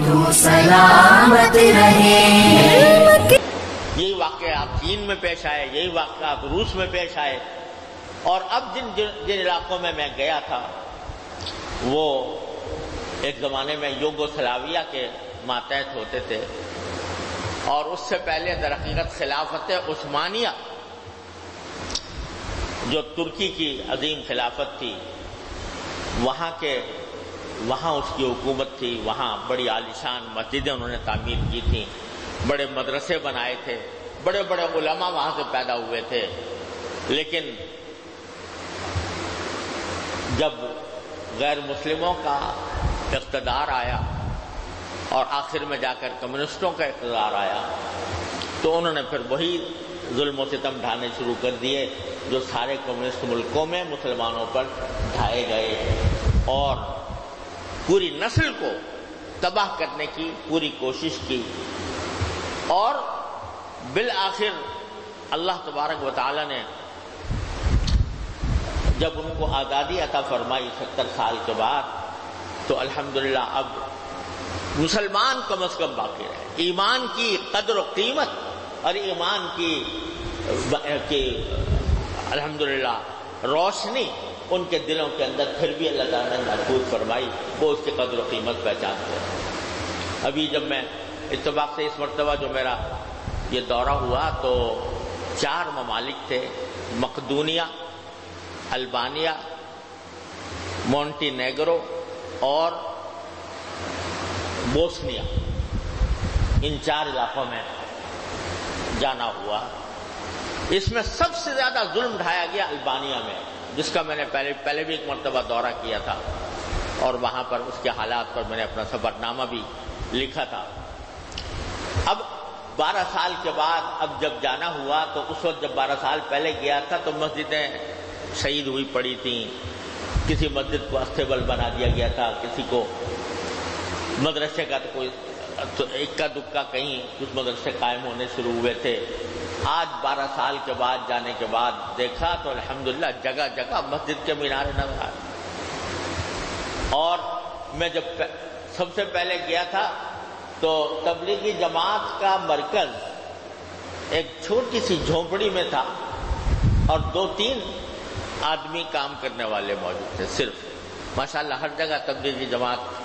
تو سلامت رہے۔ یہی واقعہ آپ چین میں پیش آئے، یہی واقعہ آپ روس میں پیش آئے، اور اب جن علاقوں میں گیا تھا وہ ایک زمانے میں یوگوسلاویہ کے ماتحت ہوتے تھے، اور اس سے پہلے در حقیقت خلافت عثمانیہ جو ترکی کی عظیم خلافت تھی، وہاں اس کی حکومت تھی، وہاں بڑی عالیشان مسجدیں انہوں نے تعمیر کی تھیں، بڑے مدرسے بنائے تھے، بڑے بڑے علماء وہاں سے پیدا ہوئے تھے۔ لیکن جب غیر مسلموں کا اقتدار آیا اور آخر میں جا کر کمیونسٹوں کا اقتدار آیا، تو انہوں نے پھر وہی ظلم و ستم ڈھانے شروع کر دیے جو سارے کمیونسٹ ملکوں میں مسلمانوں پر ڈھائے گئے، اور پوری نسل کو تباہ کرنے کی پوری کوشش کی، اور بالآخر اللہ تبارک و تعالی نے جب ان کو آزادی عطا فرمائی 70 سال کے بعد، تو الحمدللہ اب مسلمان کم از کم باقی رہے، ایمان کی قدر و قیمت اور ایمان کی الحمدللہ روشنی ان کے دلوں کے اندر پھر بھی اللہ تعالیٰ نے محفوظ فرمائی، وہ اس کی قدر و قیمت پہچانتے ہیں۔ ابھی جب میں اتفاق سے اس مرتبہ جو میرا یہ دورہ ہوا تو 4 ممالک تھے، مقدونیہ، البانیہ، مونٹی نیگرو اور بوسنیا، ان 4 علاقوں میں جانا ہوا۔ اس میں سب سے زیادہ ظلم ڈھایا گیا البانیہ میں، جس کا میں نے پہلے بھی ایک مرتبہ دورہ کیا تھا، اور وہاں پر اس کے حالات پر میں نے اپنا سفر نامہ بھی لکھا تھا۔ اب 12 سال کے بعد اب جب جانا ہوا تو اس وقت جب 12 سال پہلے گیا تھا تو مسجدیں شہید ہوئی پڑی تھیں، کسی مسجد کو استیبل بنا دیا گیا تھا، کسی کو مدرسے کا کوئی اکا دکا کہیں کچھ مدرسے قائم ہونے شروع ہوئے تھے۔ آج 12 سال کے بعد جانے کے بعد دیکھا تو الحمدللہ جگہ جگہ مسجد کے مینارے نظر آئے۔ اور میں جب سب سے پہلے گیا تھا تو تبلیغی جماعت کا مرکز ایک چھوٹی سی جھونپڑی میں تھا، اور 2-3 آدمی کام کرنے والے موجود تھے صرف۔ ماشاءاللہ ہر جگہ تبلیغی جماعت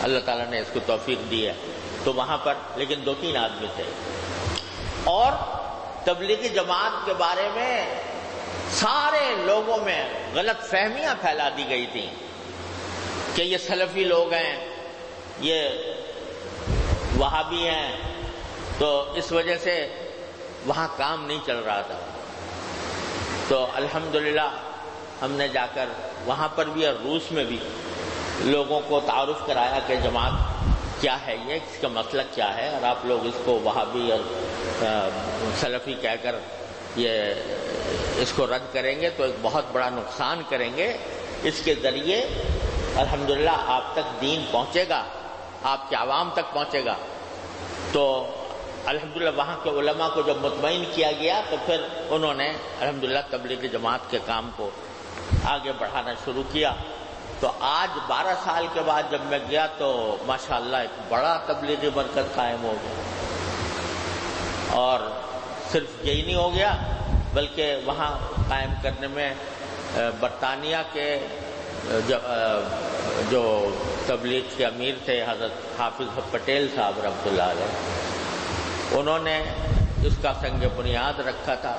اللہ تعالیٰ نے اس کو توفیق دی ہے، تو وہاں پر لیکن 2-3 آدمی تھے، اور تبلیغی جماعت کے بارے میں سارے لوگوں میں غلط فہمیاں پھیلا دی گئی تھیں کہ یہ سلفی لوگ ہیں، یہ وہابی ہیں، تو اس وجہ سے وہاں کام نہیں چل رہا تھا۔ تو الحمدللہ ہم نے جا کر وہاں پر بھی اور روس میں بھی لوگوں کو تعارف کرایا کہ جماعت کیا ہے، یہ اس کا مسلک کیا ہے، اور آپ لوگ اس کو وہابی اور سلفی کہہ کر یہ اس کو رد کریں گے تو ایک بہت بڑا نقصان کریں گے۔ اس کے ذریعے الحمدللہ آپ تک دین پہنچے گا، آپ کے عوام تک پہنچے گا۔ تو الحمدللہ وہاں کے علماء کو جب مطمئن کیا گیا تو پھر انہوں نے الحمدللہ تبلیغی جماعت کے کام کو آگے بڑھانا شروع کیا۔ تو آج 12 سال کے بعد جب میں گیا تو ماشاءاللہ ایک بڑا تبلیغی مرکز قائم ہو گیا، اور صرف یہی نہیں ہو گیا بلکہ وہاں قائم کرنے میں برطانیہ کے جو تبلیغ کے امیر تھے حضرت حافظ پٹیل صاحب رحمۃ اللہ علیہ، انہوں نے اس کا سنگ بنیاد رکھا تھا۔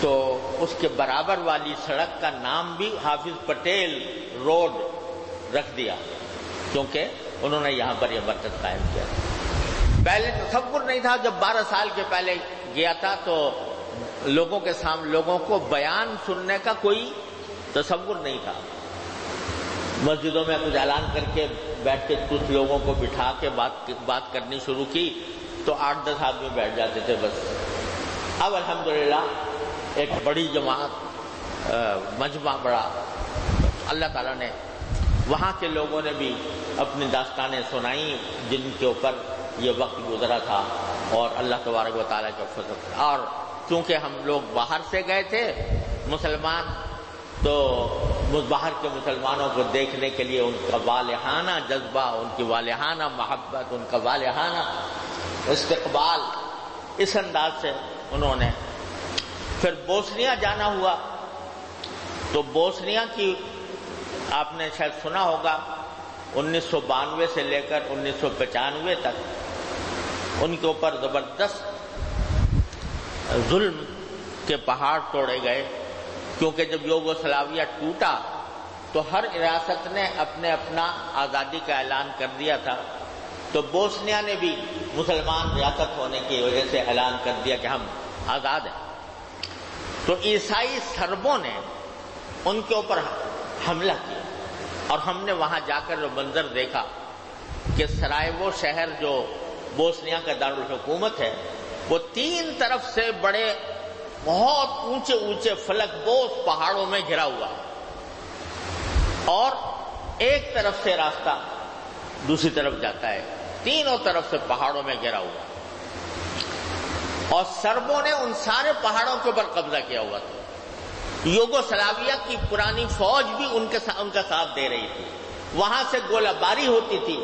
تو اس کے برابر والی سڑک کا نام بھی حافظ پٹیل روڈ رکھ دیا، کیونکہ انہوں نے یہاں پر یہ مرکز قائم کیا۔ پہلے تصور نہیں تھا، جب 12 سال کے پہلے گیا تھا تو لوگوں کے سامنے لوگوں کو بیان سننے کا کوئی تصور نہیں تھا۔ مسجدوں میں کچھ اعلان کر کے بیٹھ کے کچھ لوگوں کو بٹھا کے بات کرنی شروع کی تو 8-10 آدمی بیٹھ جاتے تھے بس۔ اب الحمدللہ ایک بڑی جماعت، مجمع بڑا، اللہ تعالیٰ نے وہاں کے لوگوں نے بھی اپنی داستانیں سنائیں جن کے اوپر یہ وقت گزرا تھا، اور اللہ تبارک و تعالیٰ کا فضل۔ اور چونکہ ہم لوگ باہر سے گئے تھے مسلمان، تو باہر کے مسلمانوں کو دیکھنے کے لیے ان کا والہانہ جذبہ، ان کی والہانہ محبت، ان کا والہانہ استقبال، اس انداز سے انہوں نے. پھر بوسنیا جانا ہوا تو بوسنیا کی آپ نے شاید سنا ہوگا 1992 سے لے کر 1995 تک ان کے اوپر زبردست ظلم کے پہاڑ توڑے گئے، کیونکہ جب یوگوسلاویہ ٹوٹا تو ہر ریاست نے اپنا آزادی کا اعلان کر دیا تھا. تو بوسنیا نے بھی مسلمان ریاست ہونے کی وجہ سے اعلان کر دیا کہ ہم آزاد ہیں. تو عیسائی سربوں نے ان کے اوپر حملہ کیا، اور ہم نے وہاں جا کر جو منظر دیکھا کہ سرائیوو شہر جو بوسنیا کا دارالحکومت ہے وہ 3 طرف سے بڑے بہت اونچے اونچے فلک بوس پہاڑوں میں گھرا ہوا، اور ایک طرف سے راستہ دوسری طرف جاتا ہے، تینوں طرف سے پہاڑوں میں گھرا ہوا. اور سربوں نے ان سارے پہاڑوں کے اوپر قبضہ کیا ہوا تھا. یوگوسلاویہ کی پرانی فوج بھی ان کا ساتھ دے رہی تھی. وہاں سے گولہ باری ہوتی تھی،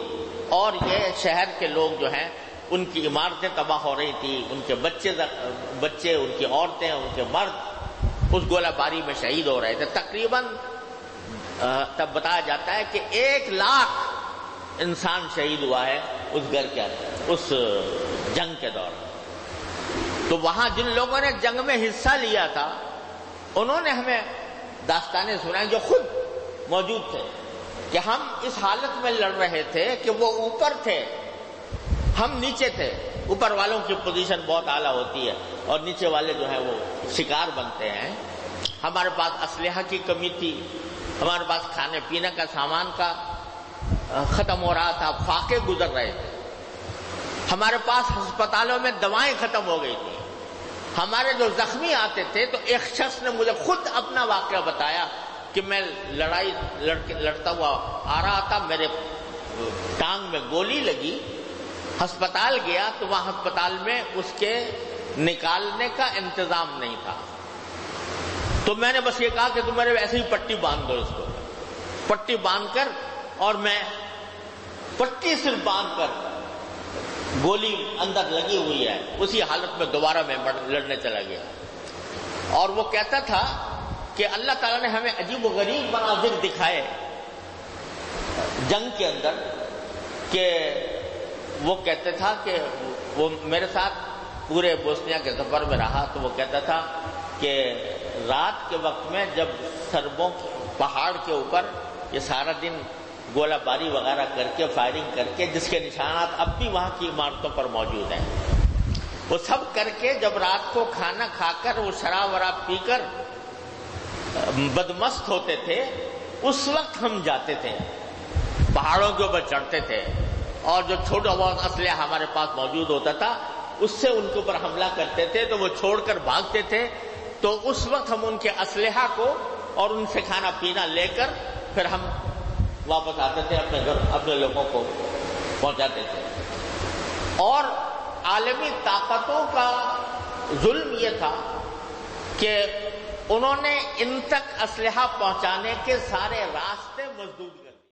اور یہ شہر کے لوگ جو ہیں ان کی عمارتیں تباہ ہو رہی تھی، ان کے بچے، ان کی عورتیں، ان کے مرد اس گولہ باری میں شہید ہو رہے تھے. تقریباً تب بتایا جاتا ہے کہ 1 لاکھ انسان شہید ہوا ہے اس گھر کے اندر اس جنگ کے دوران. تو وہاں جن لوگوں نے جنگ میں حصہ لیا تھا انہوں نے ہمیں داستانیں سنائیں جو خود موجود تھے کہ ہم اس حالت میں لڑ رہے تھے کہ وہ اوپر تھے، ہم نیچے تھے. اوپر والوں کی پوزیشن بہت اعلیٰ ہوتی ہے اور نیچے والے جو ہیں وہ شکار بنتے ہیں. ہمارے پاس اسلحہ کی کمی تھی، ہمارے پاس کھانے پینے کا سامان کا ختم ہو رہا تھا، فاقے گزر رہے تھے. ہمارے پاس ہسپتالوں میں دوائیں ختم ہو گئی تھی. ہمارے جو زخمی آتے تھے تو ایک شخص نے مجھے خود اپنا واقعہ بتایا کہ میں لڑائی لڑتا ہوا آ رہا تھا، میرے ٹانگ میں گولی لگی، ہسپتال گیا تو وہاں ہسپتال میں اس کے نکالنے کا انتظام نہیں تھا. تو میں نے بس یہ کہا کہ تم میرے ایسے ہی پٹی باندھ دو، اس کو پٹی باندھ کر، اور میں پٹی صرف باندھ کر، گولی اندر لگی ہوئی ہے، اسی حالت میں دوبارہ میں لڑنے چلا گیا. اور وہ کہتا تھا کہ اللہ تعالیٰ نے ہمیں عجیب و غریب مناظر دکھائے جنگ کے اندر، کہ وہ کہتے تھا کہ وہ میرے ساتھ پورے بوسنیا کے سفر میں رہا تو وہ کہتا تھا کہ رات کے وقت میں جب سربوں پہاڑ کے اوپر یہ سارا دن گولہ باری وغیرہ کر کے فائرنگ کر کے، جس کے نشانات اب بھی وہاں کی عمارتوں پر موجود ہیں، وہ سب کر کے جب رات کو کھانا کھا کر وہ شراب وراب پی کر بدمست ہوتے تھے، اس وقت ہم جاتے تھے پہاڑوں کے اوپر چڑھتے تھے، اور جو چھوٹا بہت اسلحہ ہمارے پاس موجود ہوتا تھا اس سے ان کے اوپر حملہ کرتے تھے تو وہ چھوڑ کر بھاگتے تھے. تو اس وقت ہم ان کے اسلحہ کو اور ان سے کھانا پینا لے کر پھر ہم واپس آتے تھے اپنے گھر، اپنے لوگوں کو پہنچاتے تھے. اور عالمی طاقتوں کا ظلم یہ تھا کہ انہوں نے ان تک اسلحہ پہنچانے کے سارے راستے مسدود کر